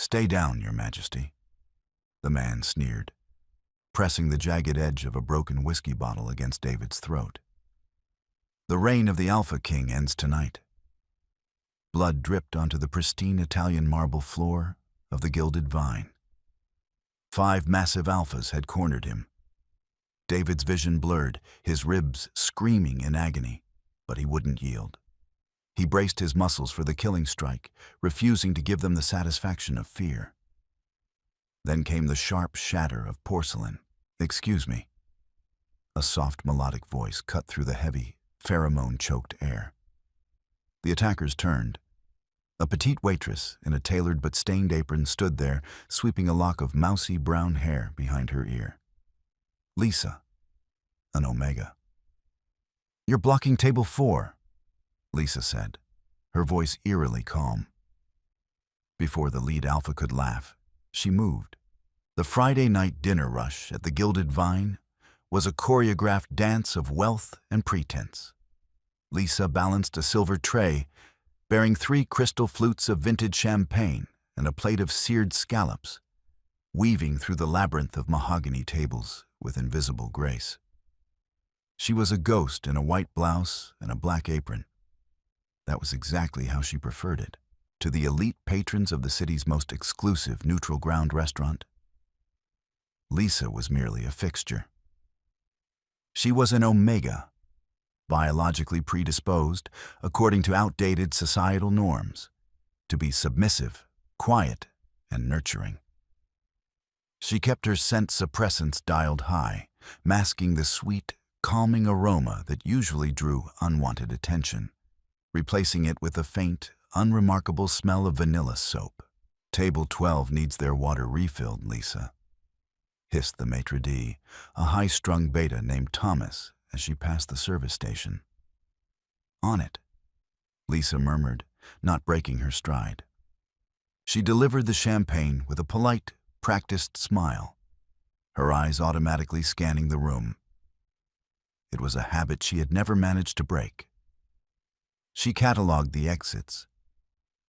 "Stay down, Your Majesty," the man sneered, pressing the jagged edge of a broken whiskey bottle against David's throat. "The reign of the Alpha King ends tonight." Blood dripped onto the pristine Italian marble floor of the Gilded Vine. 5 massive alphas had cornered him. David's vision blurred, his ribs screaming in agony, but he wouldn't yield. He braced his muscles for the killing strike, refusing to give them the satisfaction of fear. Then came the sharp shatter of porcelain. "Excuse me." A soft melodic voice cut through the heavy, pheromone-choked air. The attackers turned. A petite waitress in a tailored but stained apron stood there, sweeping a lock of mousy brown hair behind her ear. Lisa, an Omega. "You're blocking table 4, Lisa said, her voice eerily calm. Before the lead alpha could laugh, she moved. The Friday night dinner rush at the Gilded Vine was a choreographed dance of wealth and pretense. Lisa balanced a silver tray bearing 3 crystal flutes of vintage champagne and a plate of seared scallops, weaving through the labyrinth of mahogany tables with invisible grace. She was a ghost in a white blouse and a black apron. That was exactly how she preferred it. To the elite patrons of the city's most exclusive neutral ground restaurant, Lisa was merely a fixture. She was an Omega, biologically predisposed, according to outdated societal norms, to be submissive, quiet, and nurturing. She kept her scent suppressants dialed high, masking the sweet, calming aroma that usually drew unwanted attention, replacing it with a faint, unremarkable smell of vanilla soap. "Table 12 needs their water refilled, Lisa," hissed the maitre d', a high-strung beta named Thomas, as she passed the service station. "On it," Lisa murmured, not breaking her stride. She delivered the champagne with a polite, practiced smile, her eyes automatically scanning the room. It was a habit she had never managed to break. She catalogued the exits.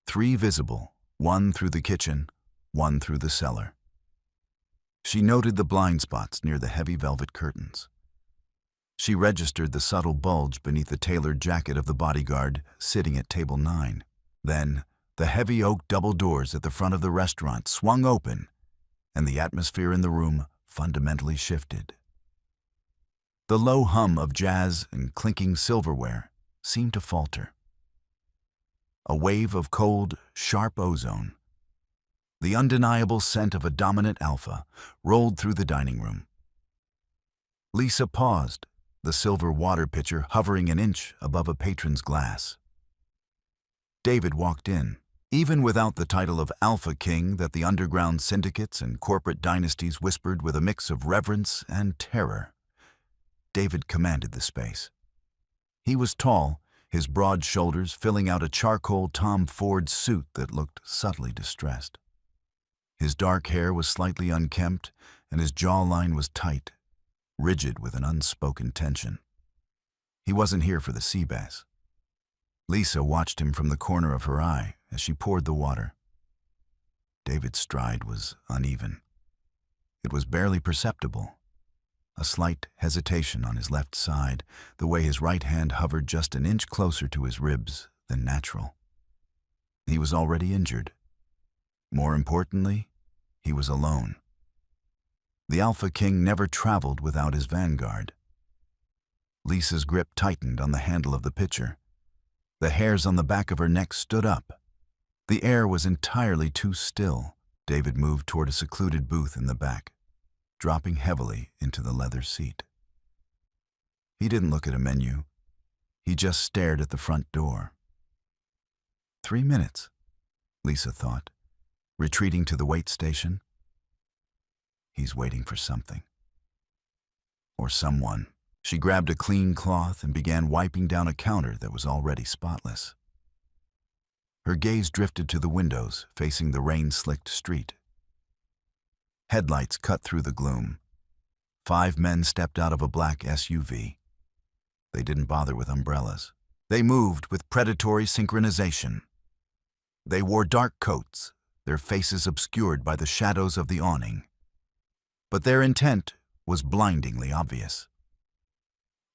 3 visible, 1 through the kitchen, 1 through the cellar. She noted the blind spots near the heavy velvet curtains. She registered the subtle bulge beneath the tailored jacket of the bodyguard sitting at table 9. Then, the heavy oak double doors at the front of the restaurant swung open, and the atmosphere in the room fundamentally shifted. The low hum of jazz and clinking silverware seemed to falter. A wave of cold, sharp ozone, the undeniable scent of a dominant alpha, rolled through the dining room. Lisa paused, the silver water pitcher hovering an inch above a patron's glass. David walked in. Even without the title of Alpha King that the underground syndicates and corporate dynasties whispered with a mix of reverence and terror, David commanded the space. He was tall, his broad shoulders filling out a charcoal Tom Ford suit that looked subtly distressed. His dark hair was slightly unkempt, and his jawline was tight, rigid with an unspoken tension. He wasn't here for the sea bass. Lisa watched him from the corner of her eye as she poured the water. David's stride was uneven. It was barely perceptible. A slight hesitation on his left side, the way his right hand hovered just an inch closer to his ribs than natural. He was already injured. More importantly, he was alone. The Alpha King never traveled without his Vanguard. Lisa's grip tightened on the handle of the pitcher. The hairs on the back of her neck stood up. The air was entirely too still. David moved toward a secluded booth in the back, dropping heavily into the leather seat. He didn't look at a menu. He just stared at the front door. 3 minutes, Lisa thought, retreating to the wait station. He's waiting for something. Or someone. She grabbed a clean cloth and began wiping down a counter that was already spotless. Her gaze drifted to the windows facing the rain-slicked street. Headlights cut through the gloom. 5 men stepped out of a black SUV. They didn't bother with umbrellas. They moved with predatory synchronization. They wore dark coats, their faces obscured by the shadows of the awning. But their intent was blindingly obvious.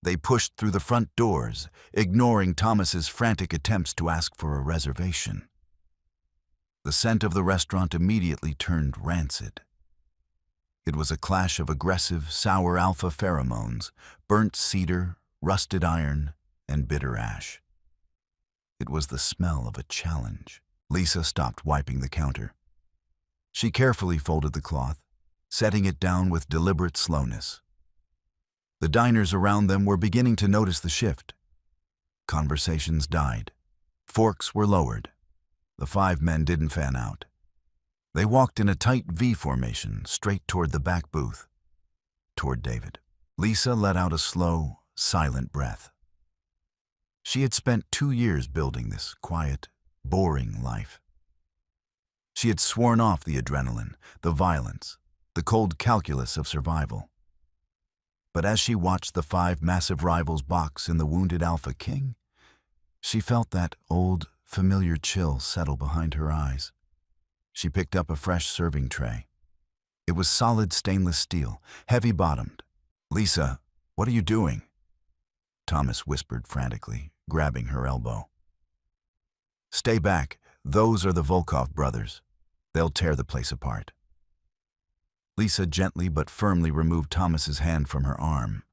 They pushed through the front doors, ignoring Thomas's frantic attempts to ask for a reservation. The scent of the restaurant immediately turned rancid. It was a clash of aggressive, sour alpha pheromones, burnt cedar, rusted iron, and bitter ash. It was the smell of a challenge. Lisa stopped wiping the counter. She carefully folded the cloth, setting it down with deliberate slowness. The diners around them were beginning to notice the shift. Conversations died. Forks were lowered. The 5 men didn't fan out. They walked in a tight V formation straight toward the back booth, toward David. Lisa let out a slow, silent breath. She had spent 2 years building this quiet, boring life. She had sworn off the adrenaline, the violence, the cold calculus of survival. But as she watched the 5 massive rivals box in the wounded Alpha King, she felt that old, familiar chill settle behind her eyes. She picked up a fresh serving tray. It was solid stainless steel, heavy-bottomed. "Lisa, what are you doing?" Thomas whispered frantically, grabbing her elbow. "Stay back. Those are the Volkov brothers. They'll tear the place apart." Lisa gently but firmly removed Thomas's hand from her arm.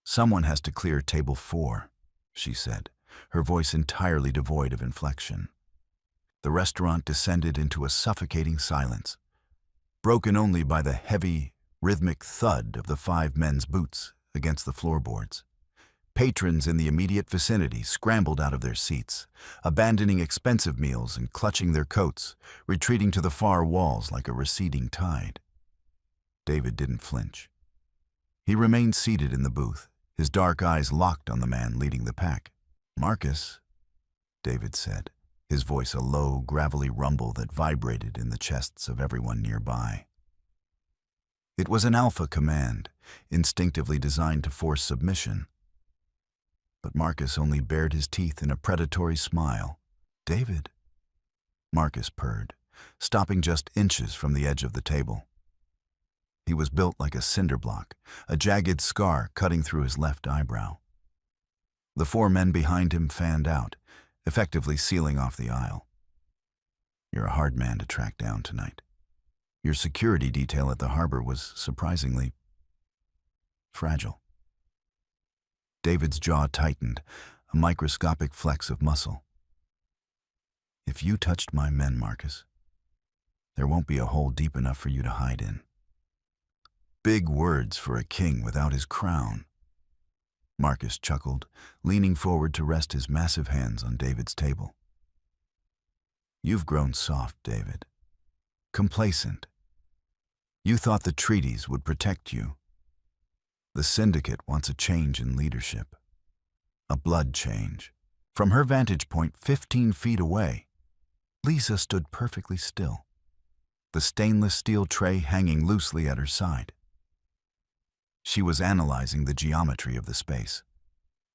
"Someone has to clear table 4, she said, her voice entirely devoid of inflection. The restaurant descended into a suffocating silence, broken only by the heavy, rhythmic thud of the 5 men's boots against the floorboards. Patrons in the immediate vicinity scrambled out of their seats, abandoning expensive meals and clutching their coats, retreating to the far walls like a receding tide. David didn't flinch. He remained seated in the booth, his dark eyes locked on the man leading the pack. "Marcus," David said, his voice a low, gravelly rumble that vibrated in the chests of everyone nearby. It was an alpha command, instinctively designed to force submission. But Marcus only bared his teeth in a predatory smile. "David," Marcus purred, stopping just inches from the edge of the table. He was built like a cinder block, a jagged scar cutting through his left eyebrow. The 4 men behind him fanned out, effectively sealing off the aisle. "You're a hard man to track down tonight. Your security detail at the harbor was surprisingly fragile." David's jaw tightened, a microscopic flex of muscle. "If you touched my men, Marcus, there won't be a hole deep enough for you to hide in." Big words for a king without his crown. Marcus chuckled, leaning forward to rest his massive hands on David's table. "You've grown soft, David. Complacent. You thought the treaties would protect you. The Syndicate wants a change in leadership. A blood change." From her vantage point 15 feet away, Lisa stood perfectly still, the stainless steel tray hanging loosely at her side. She was analyzing the geometry of the space.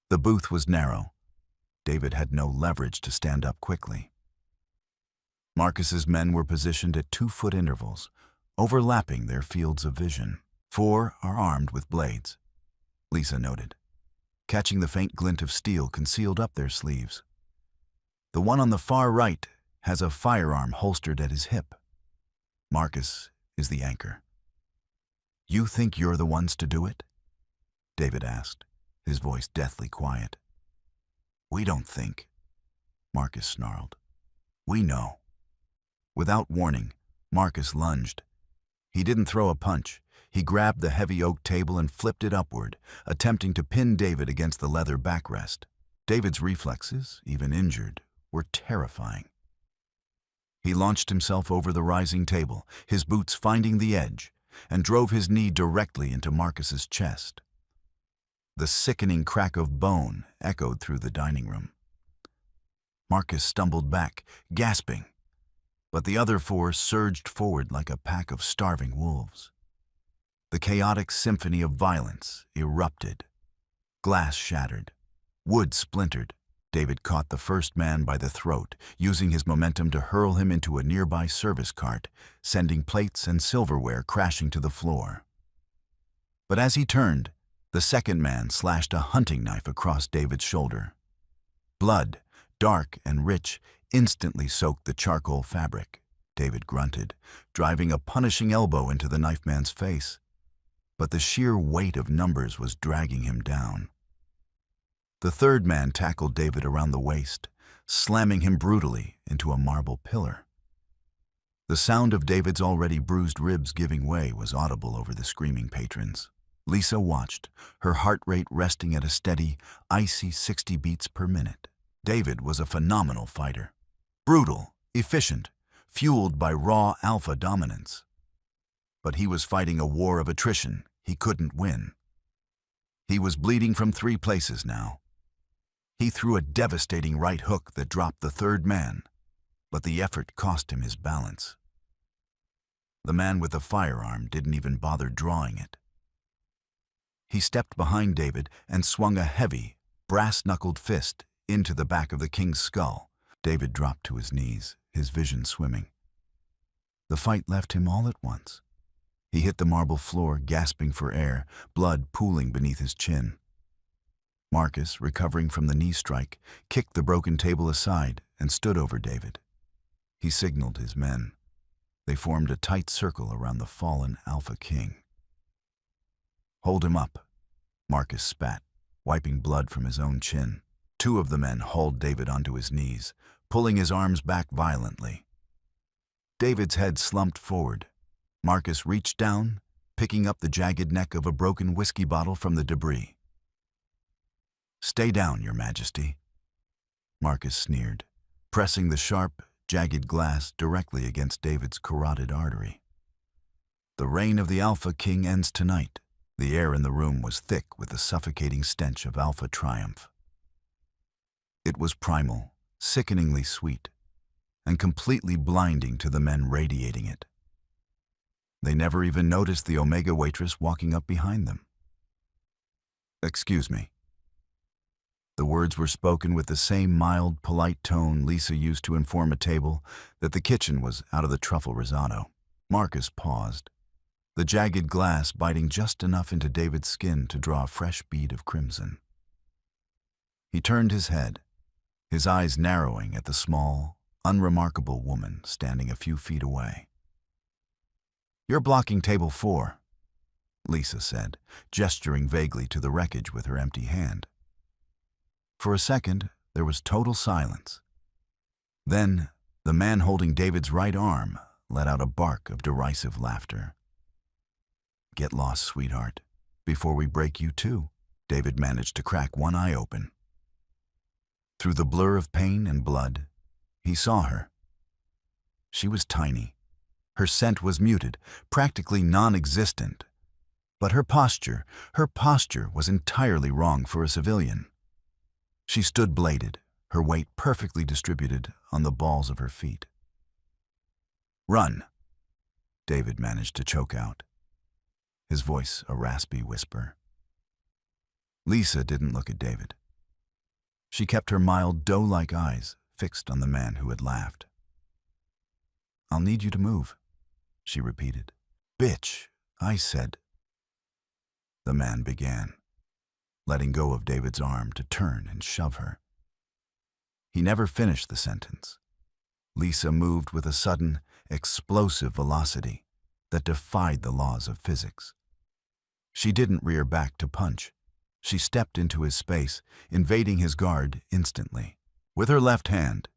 The booth was narrow. David had no leverage to stand up quickly. Marcus's men were positioned at 2-foot intervals, overlapping their fields of vision. 4 are armed with blades, Lisa noted, catching the faint glint of steel concealed up their sleeves. The one on the far right has a firearm holstered at his hip. Marcus is the anchor. "You think you're the ones to do it?" David asked, his voice deathly quiet. "We don't think," Marcus snarled. "We know." Without warning, Marcus lunged. He didn't throw a punch. He grabbed the heavy oak table and flipped it upward, attempting to pin David against the leather backrest. David's reflexes, even injured, were terrifying. He launched himself over the rising table, his boots finding the edge, and drove his knee directly into Marcus's chest. The sickening crack of bone echoed through the dining room. Marcus stumbled back, gasping, but the other 4 surged forward like a pack of starving wolves. The chaotic symphony of violence erupted. Glass shattered, wood splintered, David caught the first man by the throat, using his momentum to hurl him into a nearby service cart, sending plates and silverware crashing to the floor. But as he turned, the second man slashed a hunting knife across David's shoulder. Blood, dark and rich, instantly soaked the charcoal fabric. David grunted, driving a punishing elbow into the knife man's face. But the sheer weight of numbers was dragging him down. The third man tackled David around the waist, slamming him brutally into a marble pillar. The sound of David's already bruised ribs giving way was audible over the screaming patrons. Lisa watched, her heart rate resting at a steady, icy 60 beats per minute. David was a phenomenal fighter. Brutal, efficient, fueled by raw alpha dominance. But he was fighting a war of attrition he couldn't win. He was bleeding from 3 places now. He threw a devastating right hook that dropped the third man, but the effort cost him his balance. The man with the firearm didn't even bother drawing it. He stepped behind David and swung a heavy, brass-knuckled fist into the back of the king's skull. David dropped to his knees, his vision swimming. The fight left him all at once. He hit the marble floor, gasping for air, blood pooling beneath his chin. Marcus, recovering from the knee strike, kicked the broken table aside and stood over David. He signaled his men. They formed a tight circle around the fallen Alpha King. "Hold him up," Marcus spat, wiping blood from his own chin. 2 of the men hauled David onto his knees, pulling his arms back violently. David's head slumped forward. Marcus reached down, picking up the jagged neck of a broken whiskey bottle from the debris. "Stay down, Your Majesty," Marcus sneered, pressing the sharp, jagged glass directly against David's carotid artery. "The reign of the Alpha King ends tonight." The air in the room was thick with the suffocating stench of Alpha triumph. It was primal, sickeningly sweet, and completely blinding to the men radiating it. They never even noticed the Omega Waitress walking up behind them. "Excuse me." The words were spoken with the same mild, polite tone Lisa used to inform a table that the kitchen was out of the truffle risotto. Marcus paused, the jagged glass biting just enough into David's skin to draw a fresh bead of crimson. He turned his head, his eyes narrowing at the small, unremarkable woman standing a few feet away. "You're blocking table 4, Lisa said, gesturing vaguely to the wreckage with her empty hand. For a second, there was total silence. Then, the man holding David's right arm let out a bark of derisive laughter. "Get lost, sweetheart, before we break you too." David managed to crack one eye open. Through the blur of pain and blood, he saw her. She was tiny. Her scent was muted, practically non-existent. But her posture was entirely wrong for a civilian. She stood bladed, her weight perfectly distributed on the balls of her feet. "Run," David managed to choke out, his voice a raspy whisper. Lisa didn't look at David. She kept her mild, doe-like eyes fixed on the man who had laughed. "I'll need you to move," she repeated. "Bitch, I said." The man began, letting go of David's arm to turn and shove her. He never finished the sentence. Lisa moved with a sudden, explosive velocity that defied the laws of physics. She didn't rear back to punch. She stepped into his space, invading his guard instantly. With her left hand,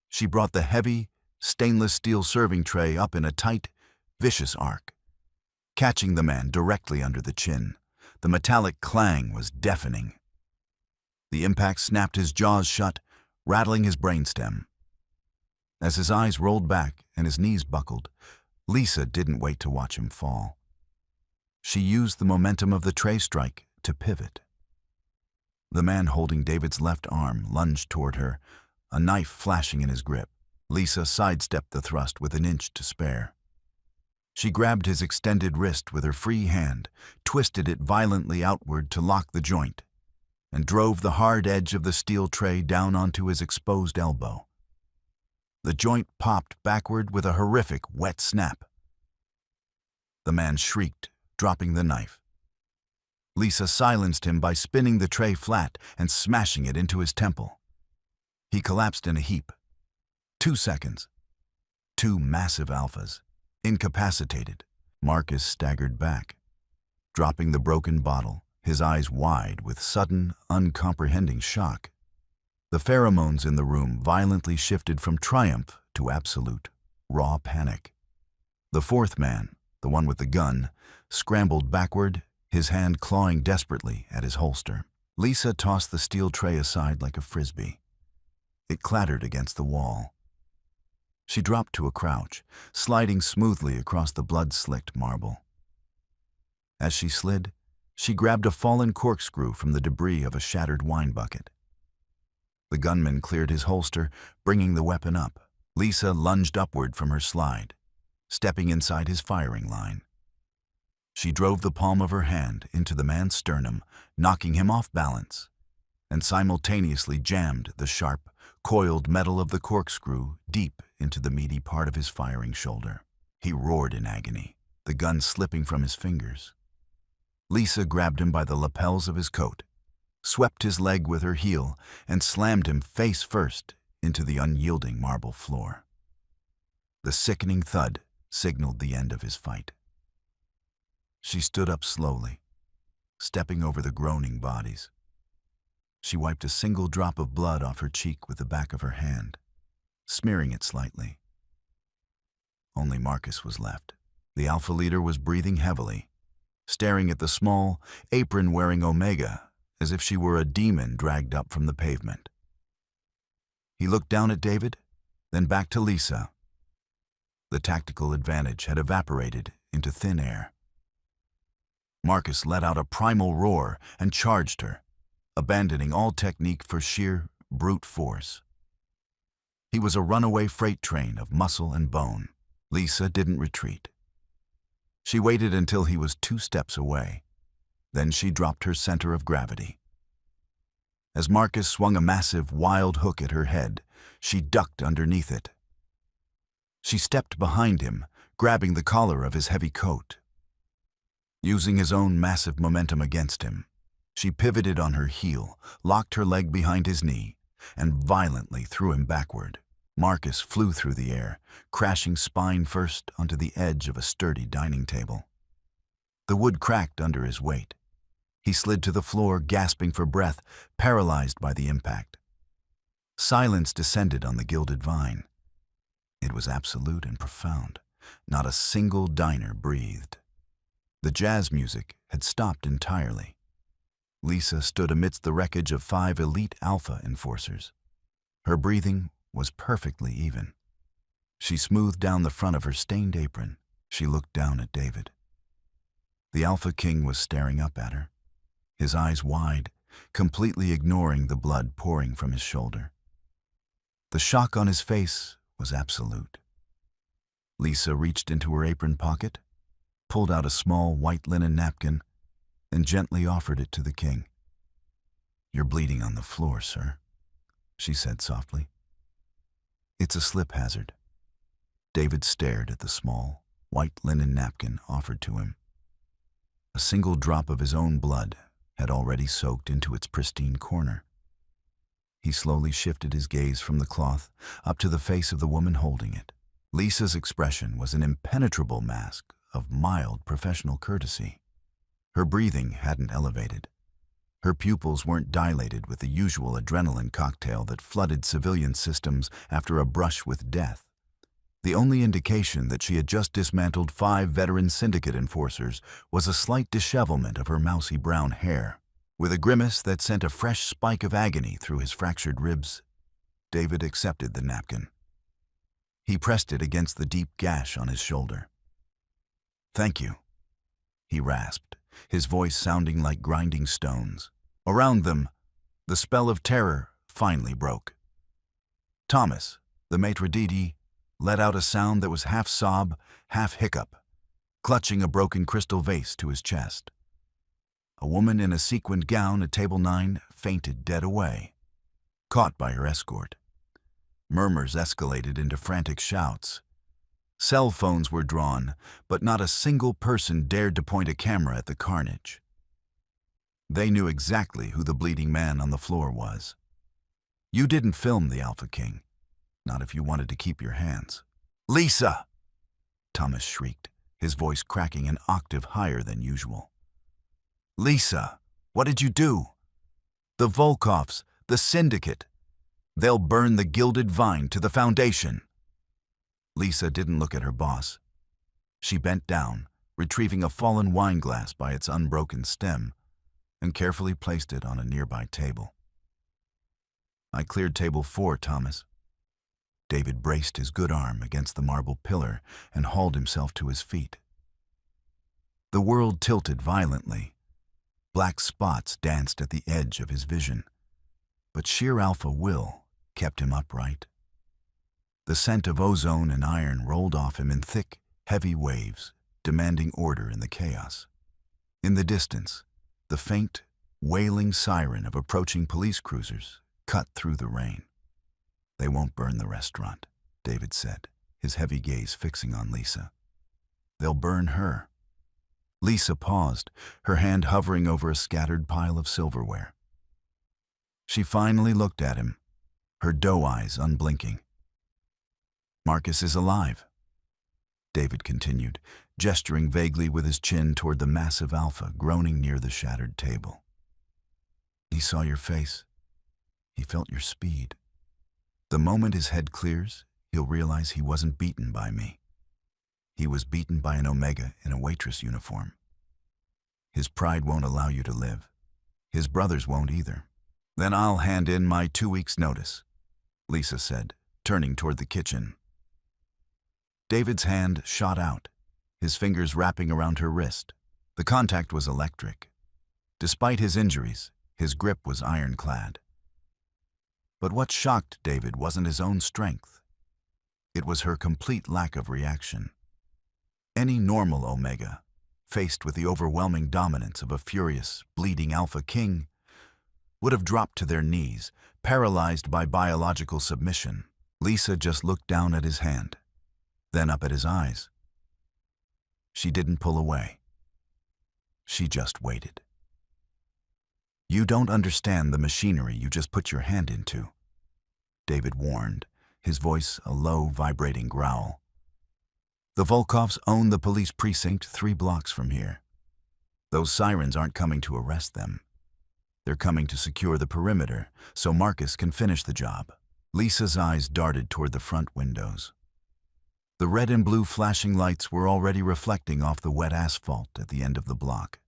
she brought the heavy, stainless steel serving tray up in a tight, vicious arc, catching the man directly under the chin. The metallic clang was deafening. The impact snapped his jaws shut, rattling his brainstem. As his eyes rolled back and his knees buckled, Lisa didn't wait to watch him fall. She used the momentum of the tray strike to pivot. The man holding David's left arm lunged toward her, a knife flashing in his grip. Lisa sidestepped the thrust with an inch to spare. She grabbed his extended wrist with her free hand, twisted it violently outward to lock the joint. and drove the hard edge of the steel tray down onto his exposed elbow. The joint popped backward with a horrific, wet snap. The man shrieked, dropping the knife. Lisa silenced him by spinning the tray flat and smashing it into his temple. He collapsed in a heap. 2 seconds. 2 massive alphas, incapacitated. Marcus staggered back, dropping the broken bottle, his eyes wide with sudden, uncomprehending shock. The pheromones in the room violently shifted from triumph to absolute, raw panic. The fourth man, the one with the gun, scrambled backward, his hand clawing desperately at his holster. Lisa tossed the steel tray aside like a frisbee. It clattered against the wall. She dropped to a crouch, sliding smoothly across the blood-slicked marble. As she slid, she grabbed a fallen corkscrew from the debris of a shattered wine bucket. The gunman cleared his holster, bringing the weapon up. Lisa lunged upward from her slide, stepping inside his firing line. She drove the palm of her hand into the man's sternum, knocking him off balance, and simultaneously jammed the sharp, coiled metal of the corkscrew deep into the meaty part of his firing shoulder. He roared in agony, the gun slipping from his fingers. Lisa grabbed him by the lapels of his coat, swept his leg with her heel, and slammed him face first into the unyielding marble floor. The sickening thud signaled the end of his fight. She stood up slowly, stepping over the groaning bodies. She wiped a single drop of blood off her cheek with the back of her hand, smearing it slightly. Only Marcus was left. The Alpha leader was breathing heavily, staring at the small, apron-wearing Omega as if she were a demon dragged up from the pavement. He looked down at David, then back to Lisa. The tactical advantage had evaporated into thin air. Marcus let out a primal roar and charged her, abandoning all technique for sheer, brute force. He was a runaway freight train of muscle and bone. Lisa didn't retreat. She waited until he was 2 steps away. Then she dropped her center of gravity. As Marcus swung a massive, wild hook at her head, she ducked underneath it. She stepped behind him, grabbing the collar of his heavy coat. Using his own massive momentum against him, she pivoted on her heel, locked her leg behind his knee, and violently threw him backward. Marcus flew through the air, crashing spine first onto the edge of a sturdy dining table. The wood cracked under his weight. He slid to the floor, gasping for breath, paralyzed by the impact. Silence descended on the gilded vine. It was absolute and profound. Not a single diner breathed. The jazz music had stopped entirely. Lisa stood amidst the wreckage of 5 elite Alpha enforcers. Her breathing was perfectly even. She smoothed down the front of her stained apron. She looked down at David. The Alpha King was staring up at her, his eyes wide, completely ignoring the blood pouring from his shoulder. The shock on his face was absolute. Lisa reached into her apron pocket, pulled out a small white linen napkin, and gently offered it to the king. "You're bleeding on the floor, sir," she said softly. "It's a slip hazard." David stared at the small, white linen napkin offered to him. A single drop of his own blood had already soaked into its pristine corner. He slowly shifted his gaze from the cloth up to the face of the woman holding it. Lisa's expression was an impenetrable mask of mild professional courtesy. Her breathing hadn't elevated. Her pupils weren't dilated with the usual adrenaline cocktail that flooded civilian systems after a brush with death. The only indication that she had just dismantled 5 veteran syndicate enforcers was a slight dishevelment of her mousy brown hair. With a grimace that sent a fresh spike of agony through his fractured ribs, David accepted the napkin. He pressed it against the deep gash on his shoulder. "Thank you," he rasped, his voice sounding like grinding stones. Around them, the spell of terror finally broke. Thomas, the maitre d', let out a sound that was half sob, half hiccup, clutching a broken crystal vase to his chest. A woman in a sequined gown at table 9 fainted dead away, caught by her escort. Murmurs escalated into frantic shouts. Cell phones were drawn, but not a single person dared to point a camera at the carnage. They knew exactly who the bleeding man on the floor was. You didn't film the Alpha King, not if you wanted to keep your hands. "Lisa!" Thomas shrieked, his voice cracking an octave higher than usual. "Lisa, what did you do? The Volkovs, the Syndicate. They'll burn the Gilded Vine to the foundation." Lisa didn't look at her boss. She bent down, retrieving a fallen wine glass by its unbroken stem, and carefully placed it on a nearby table. "I cleared table 4, Thomas." David braced his good arm against the marble pillar and hauled himself to his feet. The world tilted violently. Black spots danced at the edge of his vision, but sheer alpha will kept him upright. The scent of ozone and iron rolled off him in thick, heavy waves, demanding order in the chaos. In the distance, the faint, wailing siren of approaching police cruisers cut through the rain. "They won't burn the restaurant," David said, his heavy gaze fixing on Lisa. "They'll burn her." Lisa paused, her hand hovering over a scattered pile of silverware. She finally looked at him, her doe eyes unblinking. "Marcus is alive," David continued, gesturing vaguely with his chin toward the massive Alpha groaning near the shattered table. "He saw your face. He felt your speed. The moment his head clears, he'll realize he wasn't beaten by me. He was beaten by an Omega in a Waitress uniform. His pride won't allow you to live. His brothers won't either." "Then I'll hand in my 2 weeks' notice," Lisa said, turning toward the kitchen. David's hand shot out, his fingers wrapping around her wrist. The contact was electric. Despite his injuries, his grip was ironclad. But what shocked David wasn't his own strength. It was her complete lack of reaction. Any normal Omega, faced with the overwhelming dominance of a furious, bleeding Alpha King, would have dropped to their knees, paralyzed by biological submission. Lisa just looked down at his hand, then up at his eyes. She didn't pull away. She just waited. "You don't understand the machinery you just put your hand into," David warned, his voice a low, vibrating growl. "The Volkovs own the police precinct 3 blocks from here. Those sirens aren't coming to arrest them. They're coming to secure the perimeter so Marcus can finish the job." Lisa's eyes darted toward the front windows. The red and blue flashing lights were already reflecting off the wet asphalt at the end of the block.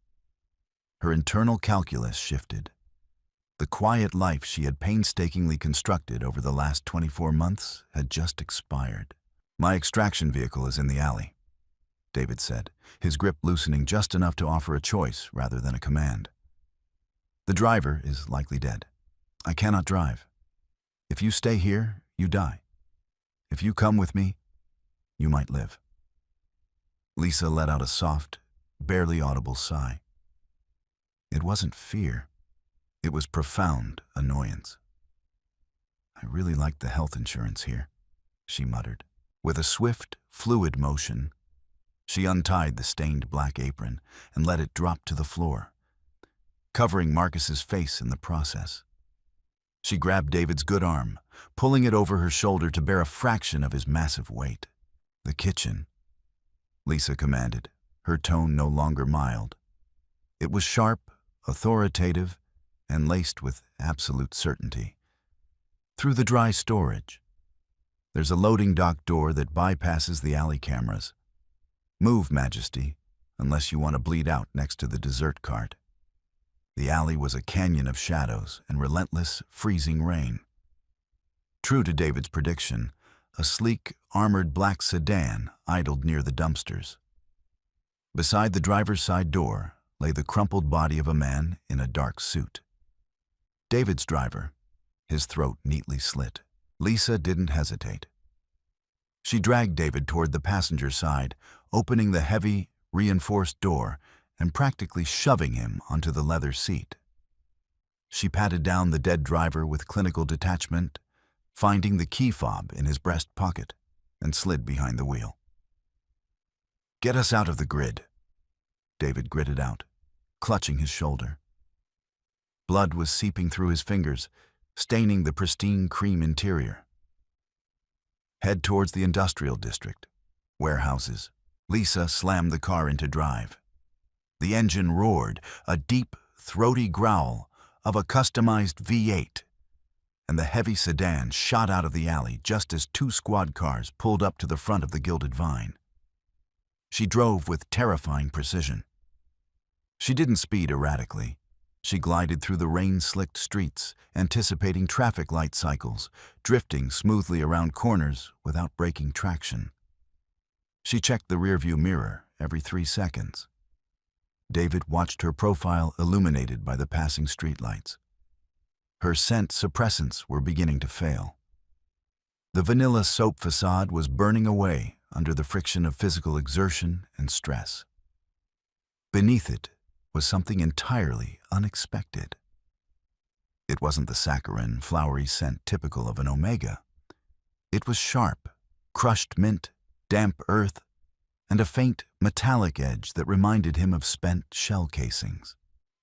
Her internal calculus shifted. The quiet life she had painstakingly constructed over the last 24 months had just expired. "My extraction vehicle is in the alley," David said, his grip loosening just enough to offer a choice rather than a command. "The driver is likely dead. I cannot drive. If you stay here, you die. If you come with me, you might live." Lisa let out a soft, barely audible sigh. It wasn't fear. It was profound annoyance. "I really like the health insurance here," she muttered. With a swift, fluid motion, she untied the stained black apron and let it drop to the floor, covering Marcus's face in the process. She grabbed David's good arm, pulling it over her shoulder to bear a fraction of his massive weight. "The kitchen," Lisa commanded, her tone no longer mild. It was sharp, authoritative, and laced with absolute certainty. "Through the dry storage. There's a loading dock door that bypasses the alley cameras. Move, Majesty, unless you want to bleed out next to the dessert cart." The alley was a canyon of shadows and relentless, freezing rain. True to David's prediction, a sleek, armored black sedan idled near the dumpsters. Beside the driver's side door lay the crumpled body of a man in a dark suit. David's driver, his throat neatly slit. Lisa didn't hesitate. She dragged David toward the passenger side, opening the heavy, reinforced door and practically shoving him onto the leather seat. She patted down the dead driver with clinical detachment, finding the key fob in his breast pocket, and slid behind the wheel. "Get us out of the grid," David gritted out, clutching his shoulder. Blood was seeping through his fingers, staining the pristine cream interior. "Head towards the industrial district. Warehouses." Lisa slammed the car into drive. The engine roared, a deep, throaty growl of a customized V8, and the heavy sedan shot out of the alley just as two squad cars pulled up to the front of the Gilded Vine. She drove with terrifying precision. She didn't speed erratically. She glided through the rain-slicked streets, anticipating traffic light cycles, drifting smoothly around corners without breaking traction. She checked the rearview mirror every 3 seconds. David watched her profile illuminated by the passing streetlights. Her scent suppressants were beginning to fail. The vanilla soap facade was burning away under the friction of physical exertion and stress. Beneath it was something entirely unexpected. It wasn't the saccharine, flowery scent typical of an Omega. It was sharp, crushed mint, damp earth, and a faint, metallic edge that reminded him of spent shell casings.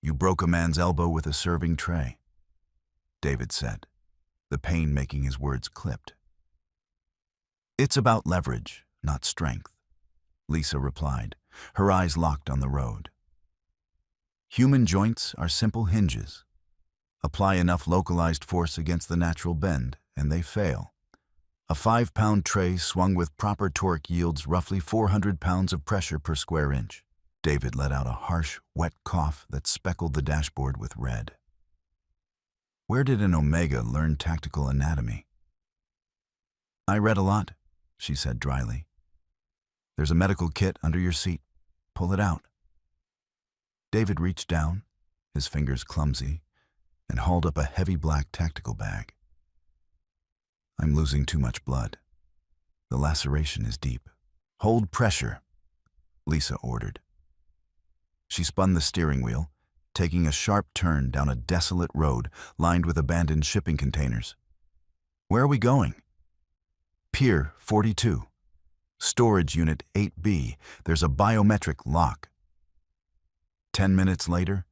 "You broke a man's elbow with a serving tray," David said, the pain making his words clipped. "It's about leverage, not strength," Lisa replied, her eyes locked on the road. "Human joints are simple hinges. Apply enough localized force against the natural bend, and they fail. A 5-pound tray swung with proper torque yields roughly 400 pounds of pressure per square inch." David let out a harsh, wet cough that speckled the dashboard with red. Where did an Omega learn tactical anatomy? "I read a lot," she said dryly. "There's a medical kit under your seat. Pull it out." David reached down, his fingers clumsy, and hauled up a heavy black tactical bag. "I'm losing too much blood. The laceration is deep." "Hold pressure," Lisa ordered. She spun the steering wheel, taking a sharp turn down a desolate road lined with abandoned shipping containers. "Where are we going?" "Pier 42. Storage Unit 8B. There's a biometric lock." 10 minutes later,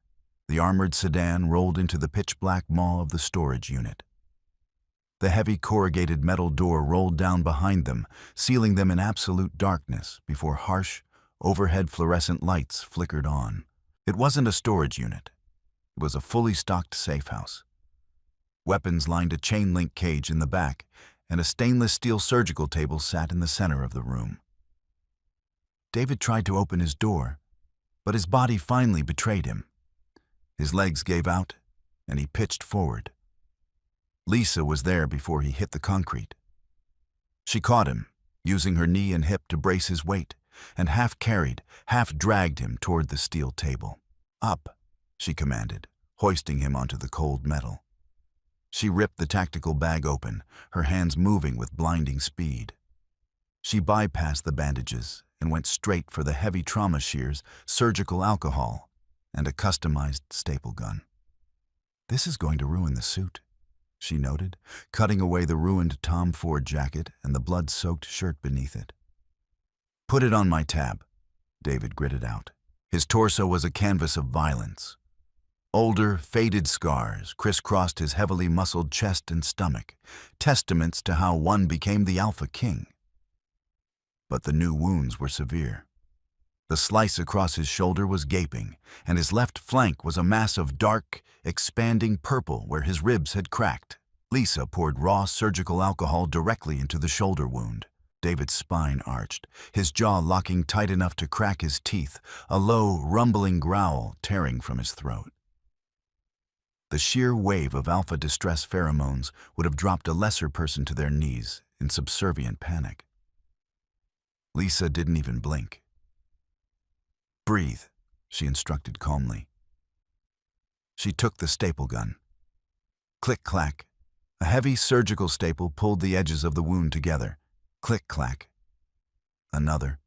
the armored sedan rolled into the pitch-black maw of the storage unit. The heavy corrugated metal door rolled down behind them, sealing them in absolute darkness before harsh, overhead fluorescent lights flickered on. It wasn't a storage unit. It was a fully stocked safe house. Weapons lined a chain-link cage in the back, and a stainless steel surgical table sat in the center of the room. David tried to open his door, but his body finally betrayed him. His legs gave out, and he pitched forward. Lisa was there before he hit the concrete. She caught him, using her knee and hip to brace his weight, and half-carried, half-dragged him toward the steel table. "Up," she commanded, hoisting him onto the cold metal. She ripped the tactical bag open, her hands moving with blinding speed. She bypassed the bandages and went straight for the heavy trauma shears, surgical alcohol, and a customized staple gun. "This is going to ruin the suit," she noted, cutting away the ruined Tom Ford jacket and the blood-soaked shirt beneath it. "Put it on my tab," David gritted out. His torso was a canvas of violence. Older, faded scars crisscrossed his heavily muscled chest and stomach, testaments to how one became the Alpha King. But the new wounds were severe. The slice across his shoulder was gaping, and his left flank was a mass of dark, expanding purple where his ribs had cracked. Lisa poured raw surgical alcohol directly into the shoulder wound. David's spine arched, his jaw locking tight enough to crack his teeth, a low, rumbling growl tearing from his throat. The sheer wave of alpha distress pheromones would have dropped a lesser person to their knees in subservient panic. Lisa didn't even blink. "Breathe," she instructed calmly. She took the staple gun. Click-clack. A heavy surgical staple pulled the edges of the wound together. Click-clack. Another.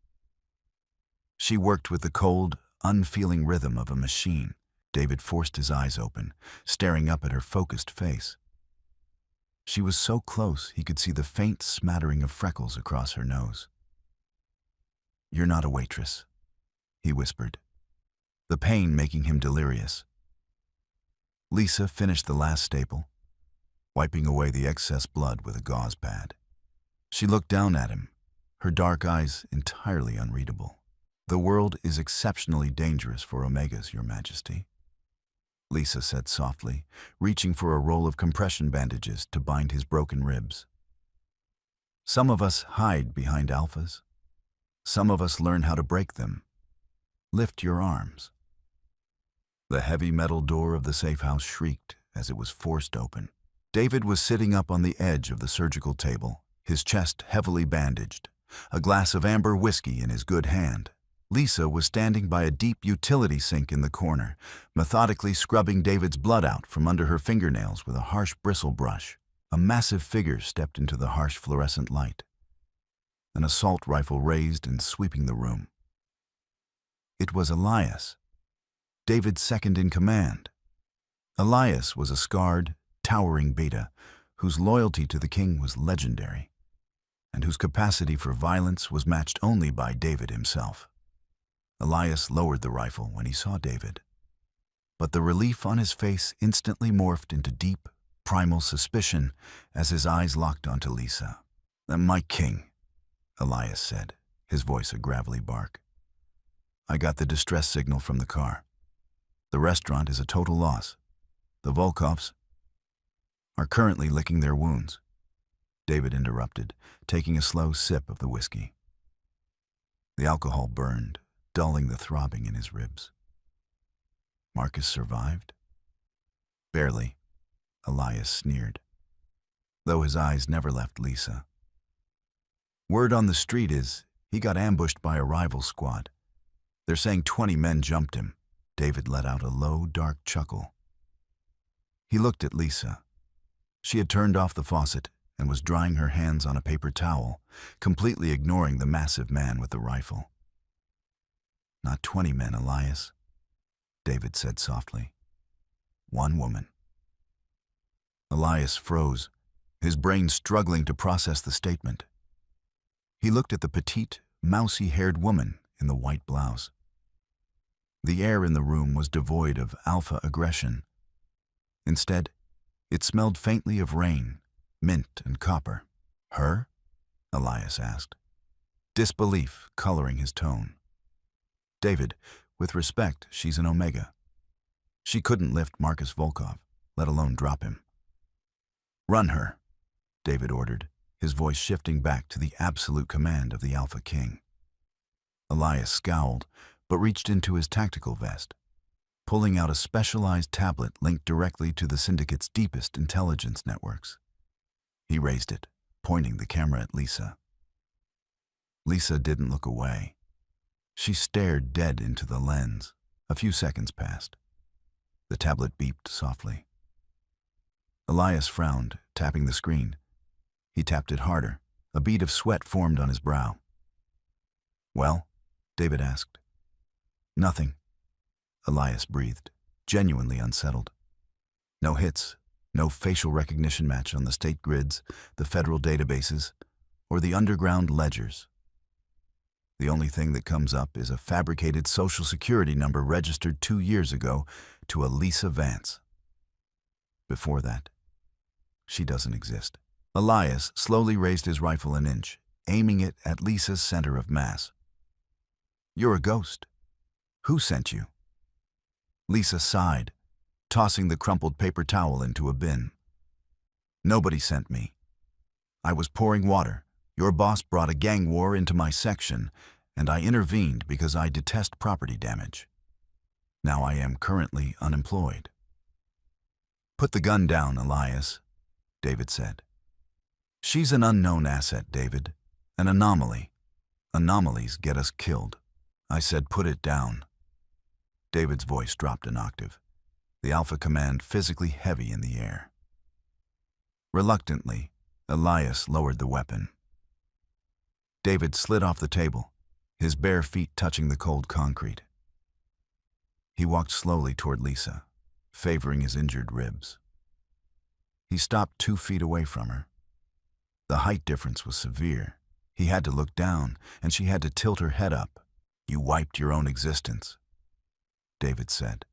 She worked with the cold, unfeeling rhythm of a machine. David forced his eyes open, staring up at her focused face. She was so close he could see the faint smattering of freckles across her nose. "You're not a waitress," he whispered, the pain making him delirious. Lisa finished the last staple, wiping away the excess blood with a gauze pad. She looked down at him, her dark eyes entirely unreadable. "The world is exceptionally dangerous for Omegas, Your Majesty," Lisa said softly, reaching for a roll of compression bandages to bind his broken ribs. "Some of us hide behind alphas. Some of us learn how to break them. Lift your arms." The heavy metal door of the safe house shrieked as it was forced open. David was sitting up on the edge of the surgical table, his chest heavily bandaged, a glass of amber whiskey in his good hand. Lisa was standing by a deep utility sink in the corner, methodically scrubbing David's blood out from under her fingernails with a harsh bristle brush. A massive figure stepped into the harsh fluorescent light, an assault rifle raised and sweeping the room. It was Elias, David's second in command. Elias was a scarred, towering beta whose loyalty to the king was legendary, and whose capacity for violence was matched only by David himself. Elias lowered the rifle when he saw David, but the relief on his face instantly morphed into deep, primal suspicion as his eyes locked onto Lisa. "My king," Elias said, his voice a gravelly bark. "I got the distress signal from the car. The restaurant is a total loss. The Volkovs are currently licking their wounds," David interrupted, taking a slow sip of the whiskey. The alcohol burned, dulling the throbbing in his ribs. "Marcus survived?" "Barely," Elias sneered, though his eyes never left Lisa. "Word on the street is he got ambushed by a rival squad. They're saying 20 men jumped him." David let out a low, dark chuckle. He looked at Lisa. She had turned off the faucet and was drying her hands on a paper towel, completely ignoring the massive man with the rifle. "Not 20 men, Elias," David said softly. "One woman." Elias froze, his brain struggling to process the statement. He looked at the petite, mousy-haired woman in the white blouse. The air in the room was devoid of alpha aggression. Instead, it smelled faintly of rain, mint and copper. "Her?" Elias asked, disbelief coloring his tone. "David, with respect, she's an Omega. She couldn't lift Marcus Volkov, let alone drop him." "Run her," David ordered, his voice shifting back to the absolute command of the Alpha King. Elias scowled, but reached into his tactical vest, pulling out a specialized tablet linked directly to the Syndicate's deepest intelligence networks. He raised it, pointing the camera at Lisa. Lisa didn't look away. She stared dead into the lens. A few seconds passed. The tablet beeped softly. Elias frowned, tapping the screen. He tapped it harder. A bead of sweat formed on his brow. "Well?" David asked. "Nothing," Elias breathed, genuinely unsettled. "No hits, no facial recognition match on the state grids, the federal databases, or the underground ledgers. The only thing that comes up is a fabricated Social Security number registered 2 years ago to a Lisa Vance. Before that, she doesn't exist." Elias slowly raised his rifle an inch, aiming it at Lisa's center of mass. "You're a ghost. Who sent you?" Lisa sighed, tossing the crumpled paper towel into a bin. "Nobody sent me. I was pouring water. Your boss brought a gang war into my section, and I intervened because I detest property damage. Now I am currently unemployed." "Put the gun down, Elias," David said. "She's an unknown asset, David. An anomaly. Anomalies get us killed." I said put it down. David's voice dropped an octave, the Alpha Command physically heavy in the air. Reluctantly, Elias lowered the weapon. David slid off the table, his bare feet touching the cold concrete. He walked slowly toward Lisa, favoring his injured ribs. He stopped 2 feet away from her. The height difference was severe. He had to look down, and she had to tilt her head up. "You wiped your own existence," David said,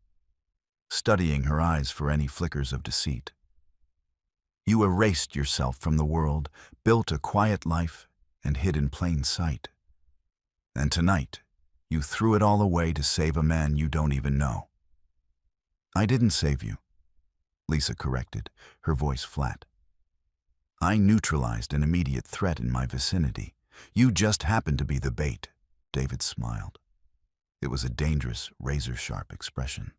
studying her eyes for any flickers of deceit. "You erased yourself from the world, built a quiet life, and hid in plain sight. And tonight, you threw it all away to save a man you don't even know." "I didn't save you," Lisa corrected, her voice flat. "I neutralized an immediate threat in my vicinity. You just happened to be the bait," David smiled. It was a dangerous, razor-sharp expression.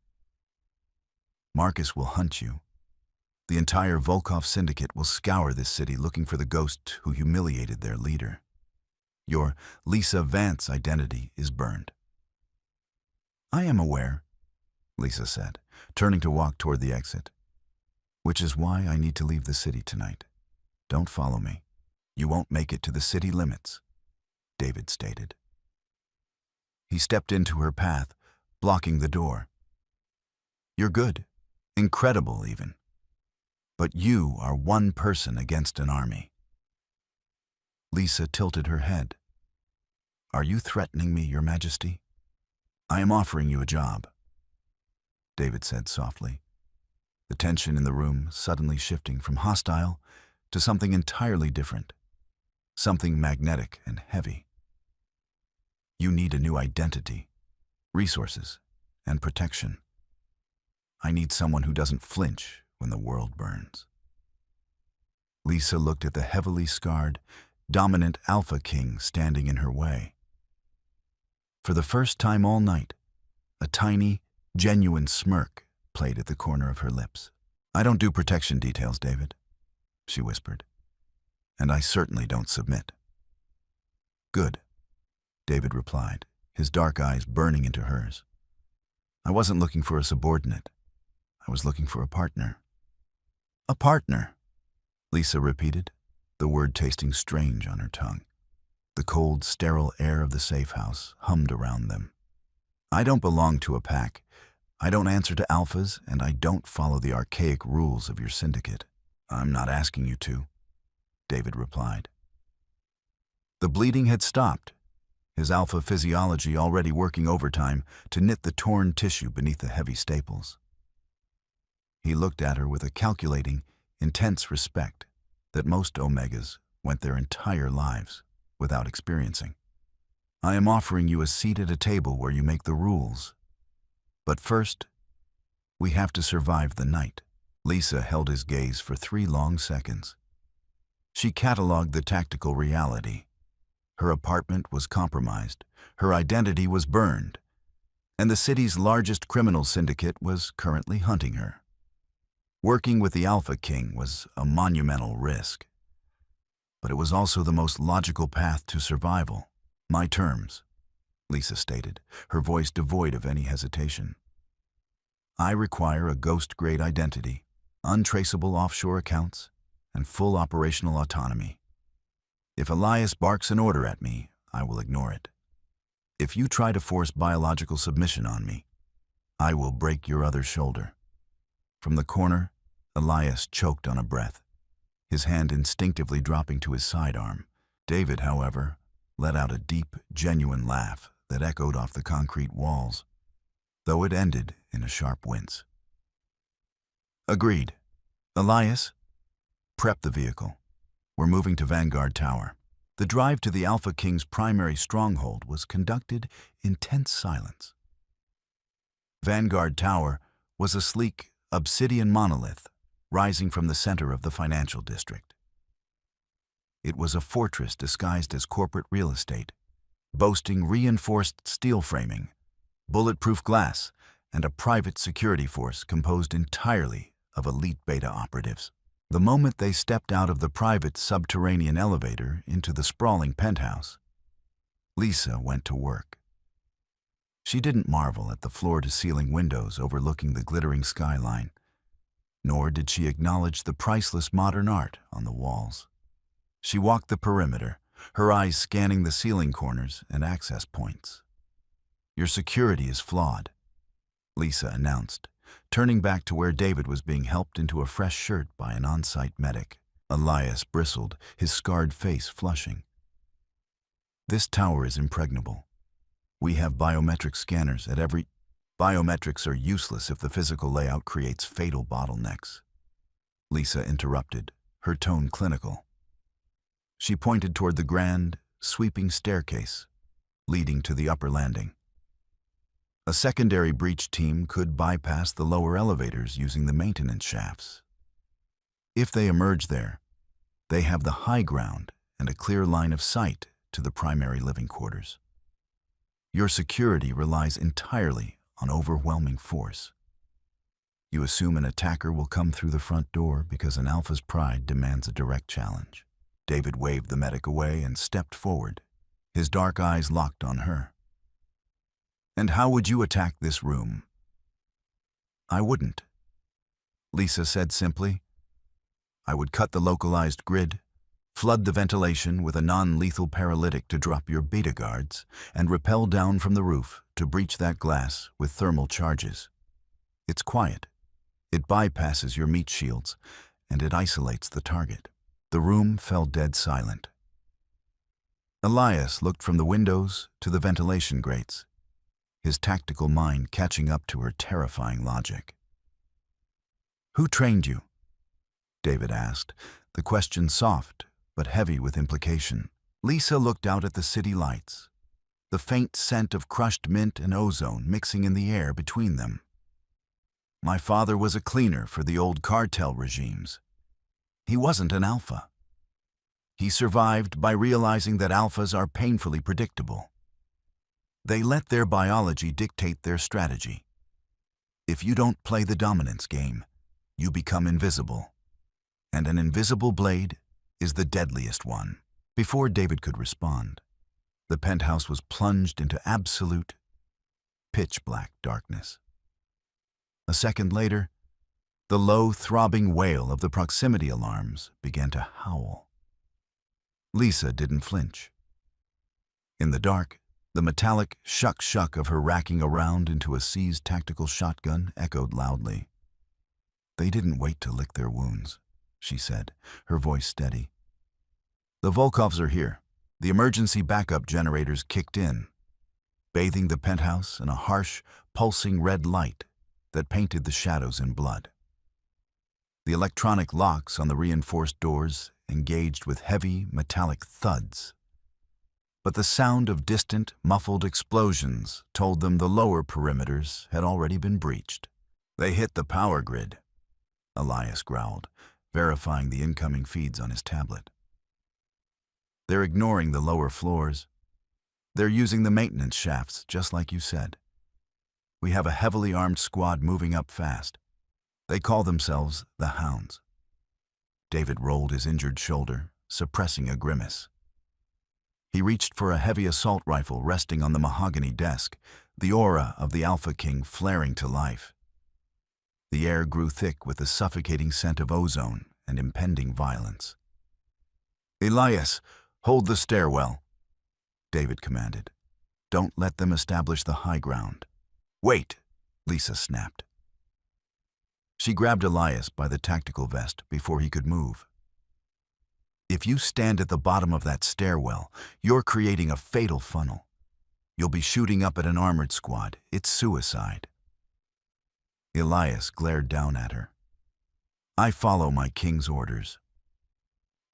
"Marcus will hunt you. The entire Volkov syndicate will scour this city looking for the ghost who humiliated their leader. Your Lisa Vance identity is burned." "I am aware," Lisa said, turning to walk toward the exit. "Which is why I need to leave the city tonight. Don't follow me. You won't make it to the city limits," David stated. He stepped into her path, blocking the door. "You're good. Incredible, even. But you are one person against an army." Lisa tilted her head. "Are you threatening me, Your Majesty?" "I am offering you a job," David said softly, the tension in the room suddenly shifting from hostile to something entirely different, something magnetic and heavy. "You need a new identity, resources, and protection. I need someone who doesn't flinch when the world burns." Lisa looked at the heavily scarred, dominant Alpha King standing in her way. For the first time all night, a tiny, genuine smirk played at the corner of her lips. "I don't do protection details, David," she whispered, "and I certainly don't submit." "Good," David replied, his dark eyes burning into hers. "I wasn't looking for a subordinate. I was looking for a partner." "A partner," Lisa repeated, the word tasting strange on her tongue. The cold, sterile air of the safe house hummed around them. "I don't belong to a pack. I don't answer to alphas, and I don't follow the archaic rules of your syndicate." "I'm not asking you to," David replied. The bleeding had stopped, his alpha physiology already working overtime to knit the torn tissue beneath the heavy staples. He looked at her with a calculating, intense respect that most Omegas went their entire lives without experiencing. "I am offering you a seat at a table where you make the rules. But first, we have to survive the night." Lisa held his gaze for 3 long seconds. She cataloged the tactical reality. Her apartment was compromised, her identity was burned, and the city's largest criminal syndicate was currently hunting her. Working with the Alpha King was a monumental risk, but it was also the most logical path to survival. "My terms," Lisa stated, her voice devoid of any hesitation. "I require a ghost-grade identity, untraceable offshore accounts, and full operational autonomy. If Elias barks an order at me, I will ignore it. If you try to force biological submission on me, I will break your other shoulder." From the corner, Elias choked on a breath, his hand instinctively dropping to his sidearm. David, however, let out a deep, genuine laugh that echoed off the concrete walls, though it ended in a sharp wince. "Agreed. Elias, prep the vehicle. We're moving to Vanguard Tower." The drive to the Alpha King's primary stronghold was conducted in tense silence. Vanguard Tower was a sleek, obsidian monolith rising from the center of the financial district. It was a fortress disguised as corporate real estate, boasting reinforced steel framing, bulletproof glass, and a private security force composed entirely of elite beta operatives. The moment they stepped out of the private subterranean elevator into the sprawling penthouse, Lisa went to work. She didn't marvel at the floor-to-ceiling windows overlooking the glittering skyline, nor did she acknowledge the priceless modern art on the walls. She walked the perimeter, her eyes scanning the ceiling corners and access points. "Your security is flawed," Lisa announced, turning back to where David was being helped into a fresh shirt by an on-site medic. Elias bristled, his scarred face flushing. This tower is impregnable. We have biometric scanners at every... Biometrics are useless if the physical layout creates fatal bottlenecks. Lisa interrupted, her tone clinical. She pointed toward the grand, sweeping staircase leading to the upper landing. A secondary breach team could bypass the lower elevators using the maintenance shafts. If they emerge there, they have the high ground and a clear line of sight to the primary living quarters. Your security relies entirely on overwhelming force. You assume an attacker will come through the front door because an alpha's pride demands a direct challenge. David waved the medic away and stepped forward, his dark eyes locked on her. And how would you attack this room? I wouldn't, Lisa said simply. I would cut the localized grid, flood the ventilation with a non-lethal paralytic to drop your beta guards, and rappel down from the roof to breach that glass with thermal charges. It's quiet. It bypasses your meat shields, and it isolates the target. The room fell dead silent. Elias looked from the windows to the ventilation grates, his tactical mind catching up to her terrifying logic. Who trained you? David asked, the question soft but heavy with implication. Lisa looked out at the city lights, the faint scent of crushed mint and ozone mixing in the air between them. My father was a cleaner for the old cartel regimes. He wasn't an alpha. He survived by realizing that alphas are painfully predictable. They let their biology dictate their strategy. If you don't play the dominance game, you become invisible. And an invisible blade is the deadliest one. Before David could respond, the penthouse was plunged into absolute, pitch-black darkness. A second later, the low, throbbing wail of the proximity alarms began to howl. Lisa didn't flinch. In the dark, the metallic shuck-shuck of her racking around into a seized tactical shotgun echoed loudly. They didn't wait to lick their wounds, she said, her voice steady. The Volkovs are here. The emergency backup generators kicked in, bathing the penthouse in a harsh, pulsing red light that painted the shadows in blood. The electronic locks on the reinforced doors engaged with heavy, metallic thuds. But the sound of distant, muffled explosions told them the lower perimeters had already been breached. They hit the power grid, Elias growled, verifying the incoming feeds on his tablet. They're ignoring the lower floors. They're using the maintenance shafts, just like you said. We have a heavily armed squad moving up fast. They call themselves the Hounds. David rolled his injured shoulder, suppressing a grimace. He reached for a heavy assault rifle resting on the mahogany desk, the aura of the Alpha King flaring to life. The air grew thick with the suffocating scent of ozone and impending violence. Elias, hold the stairwell, David commanded. Don't let them establish the high ground. Wait, Lisa snapped. She grabbed Elias by the tactical vest before he could move. If you stand at the bottom of that stairwell, you're creating a fatal funnel. You'll be shooting up at an armored squad. It's suicide. Elias glared down at her. I follow my king's orders.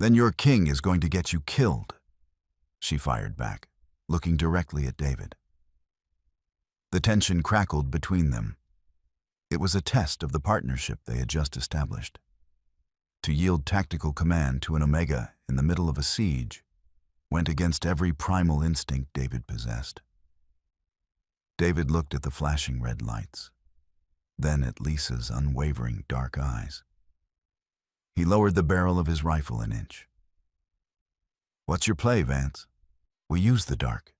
Then your king is going to get you killed, she fired back, looking directly at David. The tension crackled between them. It was a test of the partnership they had just established. To yield tactical command to an Omega in the middle of a siege went against every primal instinct David possessed. David looked at the flashing red lights, then at Lisa's unwavering dark eyes. He lowered the barrel of his rifle an inch. What's your play, Vance? We use the dark,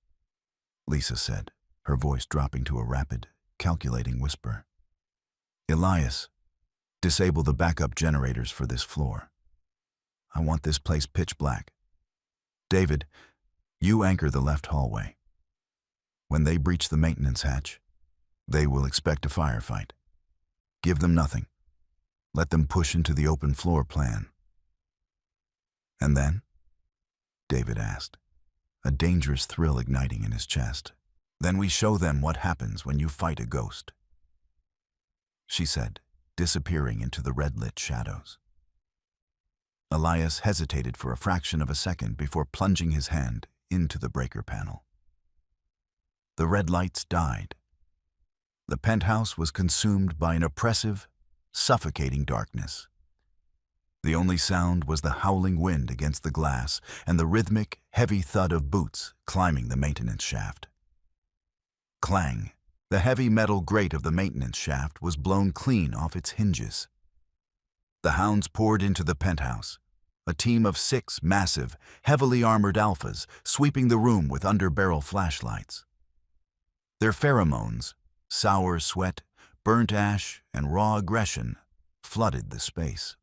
Lisa said, her voice dropping to a rapid, calculating whisper. Elias, disable the backup generators for this floor. I want this place pitch black. David, you anchor the left hallway. When they breach the maintenance hatch, They will expect a firefight. Give them nothing. Let them push into the open floor plan. And then? David asked, a dangerous thrill igniting in his chest. Then we show them what happens when you fight a ghost, she said, disappearing into the red-lit shadows. Elias hesitated for a fraction of a second before plunging his hand into the breaker panel. The red lights died. The penthouse was consumed by an oppressive, suffocating darkness. The only sound was the howling wind against the glass and the rhythmic, heavy thud of boots climbing the maintenance shaft. Clang! The heavy metal grate of the maintenance shaft was blown clean off its hinges. The hounds poured into the penthouse, a team of 6 massive, heavily armored alphas sweeping the room with under-barrel flashlights. Their pheromones, sour sweat, burnt ash, and raw aggression flooded the space.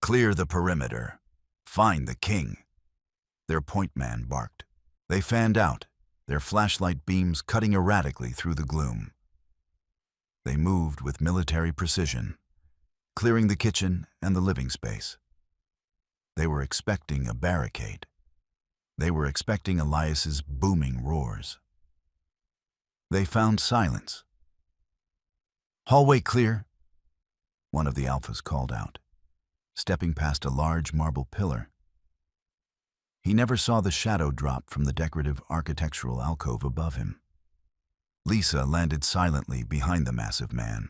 Clear the perimeter. Find the king, their point man barked. They fanned out, their flashlight beams cutting erratically through the gloom. They moved with military precision, clearing the kitchen and the living space. They were expecting a barricade. They were expecting Elias's booming roars. They found silence. Hallway clear, one of the alphas called out, stepping past a large marble pillar. He never saw the shadow drop from the decorative architectural alcove above him. Lisa landed silently behind the massive man.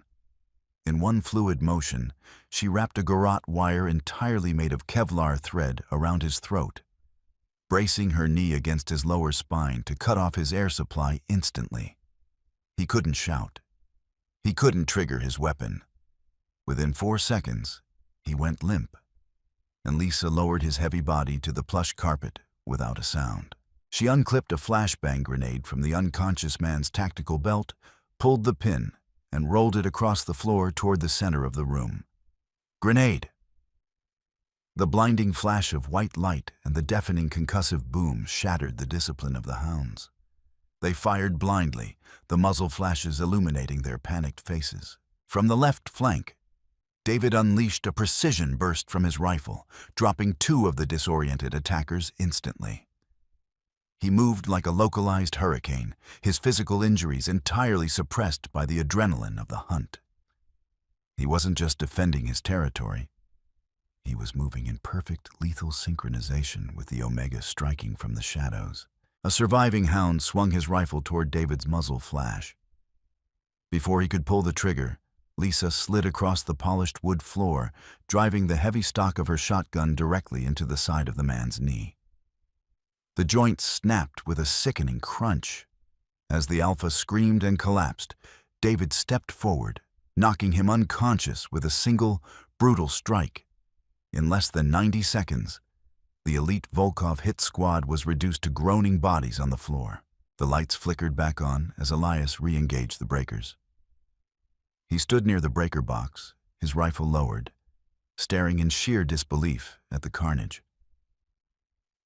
In one fluid motion, she wrapped a garrote wire entirely made of Kevlar thread around his throat, bracing her knee against his lower spine to cut off his air supply instantly. He couldn't shout. He couldn't trigger his weapon. Within 4 seconds, he went limp, and Lisa lowered his heavy body to the plush carpet without a sound. She unclipped a flashbang grenade from the unconscious man's tactical belt, pulled the pin, and rolled it across the floor toward the center of the room. Grenade! The blinding flash of white light and the deafening concussive boom shattered the discipline of the hounds. They fired blindly, the muzzle flashes illuminating their panicked faces. From the left flank, David unleashed a precision burst from his rifle, dropping 2 of the disoriented attackers instantly. He moved like a localized hurricane, his physical injuries entirely suppressed by the adrenaline of the hunt. He wasn't just defending his territory. He was moving in perfect lethal synchronization with the Omega striking from the shadows. A surviving hound swung his rifle toward David's muzzle flash. Before he could pull the trigger, Lisa slid across the polished wood floor, driving the heavy stock of her shotgun directly into the side of the man's knee. The joint snapped with a sickening crunch. As the alpha screamed and collapsed, David stepped forward, knocking him unconscious with a single, brutal strike. In less than 90 seconds, the elite Volkov hit squad was reduced to groaning bodies on the floor. The lights flickered back on as Elias re-engaged the breakers. He stood near the breaker box, his rifle lowered, staring in sheer disbelief at the carnage.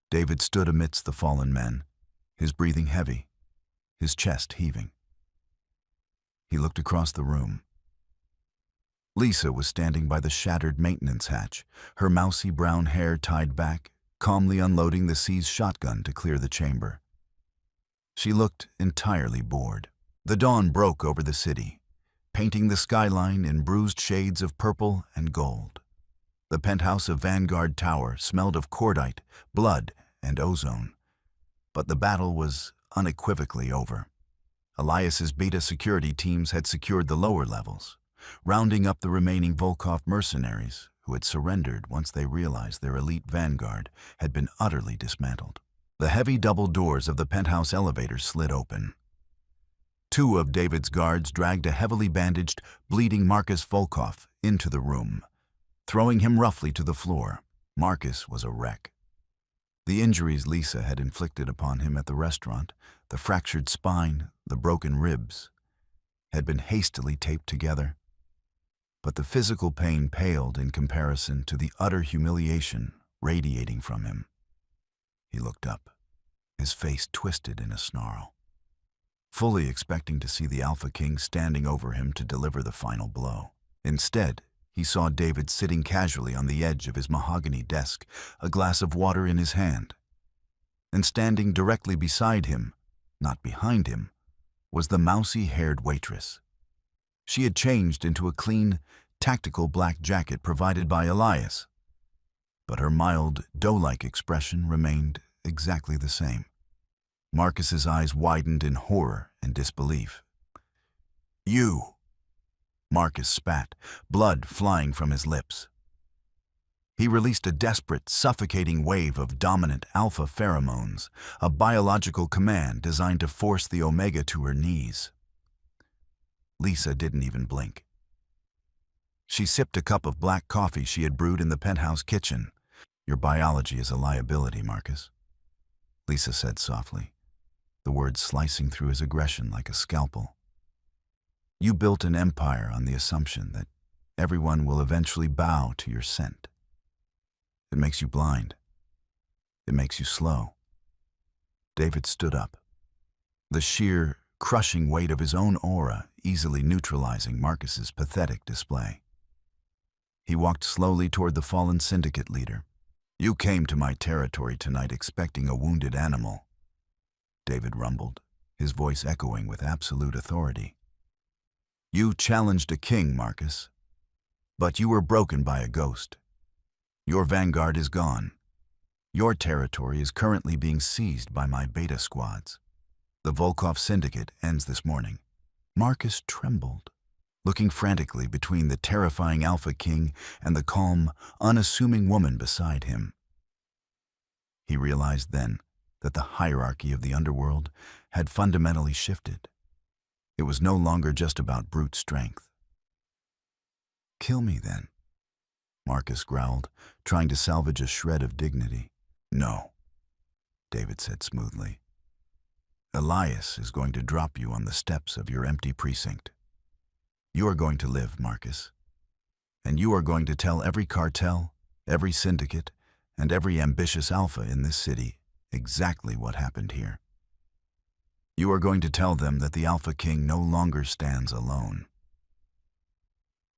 David stood amidst the fallen men, his breathing heavy, his chest heaving. He looked across the room. Lisa was standing by the shattered maintenance hatch, her mousy brown hair tied back, calmly unloading the seized shotgun to clear the chamber. She looked entirely bored. The dawn broke over the city, painting the skyline in bruised shades of purple and gold. The penthouse of Vanguard Tower smelled of cordite, blood, and ozone. But the battle was unequivocally over. Elias's beta security teams had secured the lower levels, rounding up the remaining Volkov mercenaries who had surrendered once they realized their elite Vanguard had been utterly dismantled. The heavy double doors of the penthouse elevator slid open. 2 of David's guards dragged a heavily bandaged, bleeding Marcus Volkov into the room, throwing him roughly to the floor. Marcus was a wreck. The injuries Lisa had inflicted upon him at the restaurant, the fractured spine, the broken ribs, had been hastily taped together. But the physical pain paled in comparison to the utter humiliation radiating from him. He looked up, his face twisted in a snarl. fully expecting to see the Alpha King standing over him to deliver the final blow. Instead, he saw David sitting casually on the edge of his mahogany desk, a glass of water in his hand. And standing directly beside him, not behind him, was the mousy-haired Waitress. She had changed into a clean, tactical black jacket provided by Elias, but her mild, doe-like expression remained exactly the same. Marcus's eyes widened in horror and disbelief. "You!" Marcus spat, blood flying from his lips. He released a desperate, suffocating wave of dominant alpha pheromones, a biological command designed to force the Omega to her knees. Lisa didn't even blink. She sipped a cup of black coffee she had brewed in the penthouse kitchen. "Your biology is a liability, Marcus," Lisa said softly, the words slicing through his aggression like a scalpel. "You built an empire on the assumption that everyone will eventually bow to your scent. It makes you blind. It makes you slow." David stood up, the sheer, crushing weight of his own aura easily neutralizing Marcus's pathetic display. He walked slowly toward the fallen syndicate leader. "You came to my territory tonight expecting a wounded animal," David rumbled, his voice echoing with absolute authority. "You challenged a king, Marcus, but you were broken by a ghost. Your Vanguard is gone. Your territory is currently being seized by my beta squads. The Volkov Syndicate ends this morning." Marcus trembled, looking frantically between the terrifying Alpha King and the calm, unassuming woman beside him. He realized then that the hierarchy of the underworld had fundamentally shifted. It was no longer just about brute strength. "Kill me, then," Marcus growled, trying to salvage a shred of dignity. "No," David said smoothly. "Elias is going to drop you on the steps of your empty precinct. You are going to live, Marcus. And you are going to tell every cartel, every syndicate, and every ambitious alpha in this city exactly what happened here. You are going to tell them that the Alpha King no longer stands alone."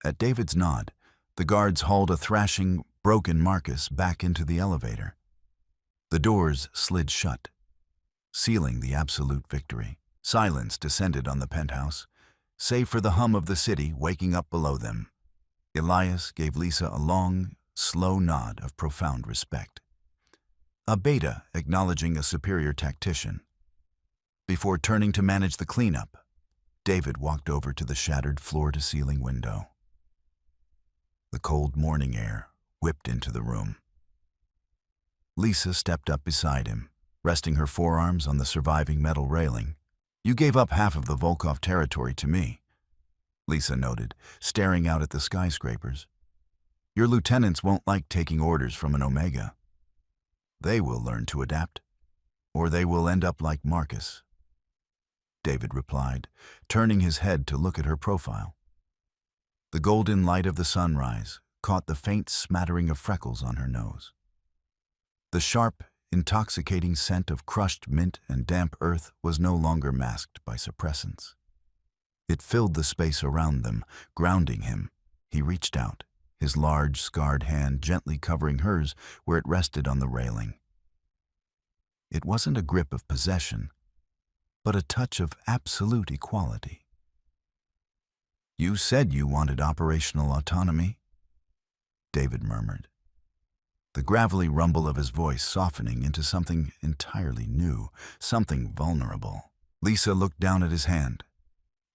At David's nod, the guards hauled a thrashing, broken Marcus back into the elevator. The doors slid shut, sealing the absolute victory. Silence descended on the penthouse, save for the hum of the city waking up below them. Elias gave Lisa a long, slow nod of profound respect. A beta acknowledging a superior tactician. Before turning to manage the cleanup, David walked over to the shattered floor-to-ceiling window. The cold morning air whipped into the room. Lisa stepped up beside him, resting her forearms on the surviving metal railing. "You gave up half of the Volkov territory to me," Lisa noted, staring out at the skyscrapers. "Your lieutenants won't like taking orders from an Omega. They will learn to adapt, or they will end up like Marcus," David replied, turning his head to look at her profile. The golden light of the sunrise caught the faint smattering of freckles on her nose. The sharp, intoxicating scent of crushed mint and damp earth was no longer masked by suppressants. It filled the space around them, grounding him. He reached out, his large, scarred hand gently covering hers where it rested on the railing. It wasn't a grip of possession, but a touch of absolute equality. "You said you wanted operational autonomy," David murmured, the gravelly rumble of his voice softening into something entirely new, something vulnerable. Lisa looked down at his hand,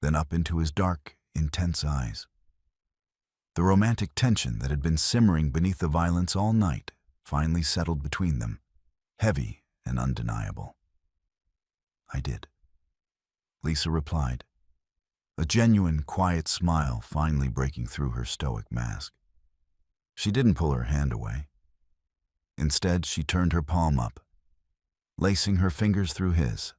then up into his dark, intense eyes. The romantic tension that had been simmering beneath the violence all night finally settled between them, heavy and undeniable. "I did," Lisa replied, a genuine, quiet smile finally breaking through her stoic mask. She didn't pull her hand away. Instead, she turned her palm up, lacing her fingers through his.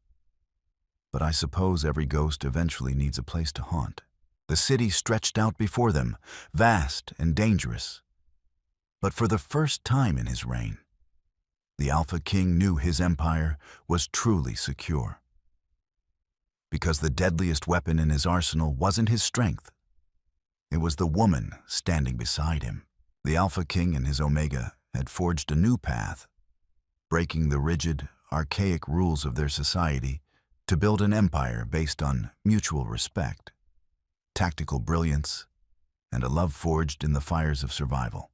"But I suppose every ghost eventually needs a place to haunt." The city stretched out before them, vast and dangerous. But for the first time in his reign, the Alpha King knew his empire was truly secure. because the deadliest weapon in his arsenal wasn't his strength. It was the woman standing beside him. The Alpha King and his Omega had forged a new path, breaking the rigid, archaic rules of their society to build an empire based on mutual respect, tactical brilliance, and a love forged in the fires of survival.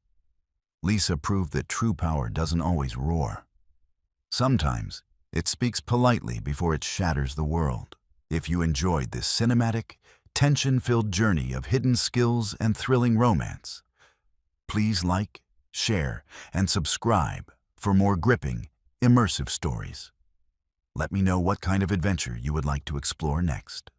Lisa proved that true power doesn't always roar. Sometimes, it speaks politely before it shatters the world. If you enjoyed this cinematic, tension-filled journey of hidden skills and thrilling romance, please like, share, and subscribe for more gripping, immersive stories. Let me know what kind of adventure you would like to explore next.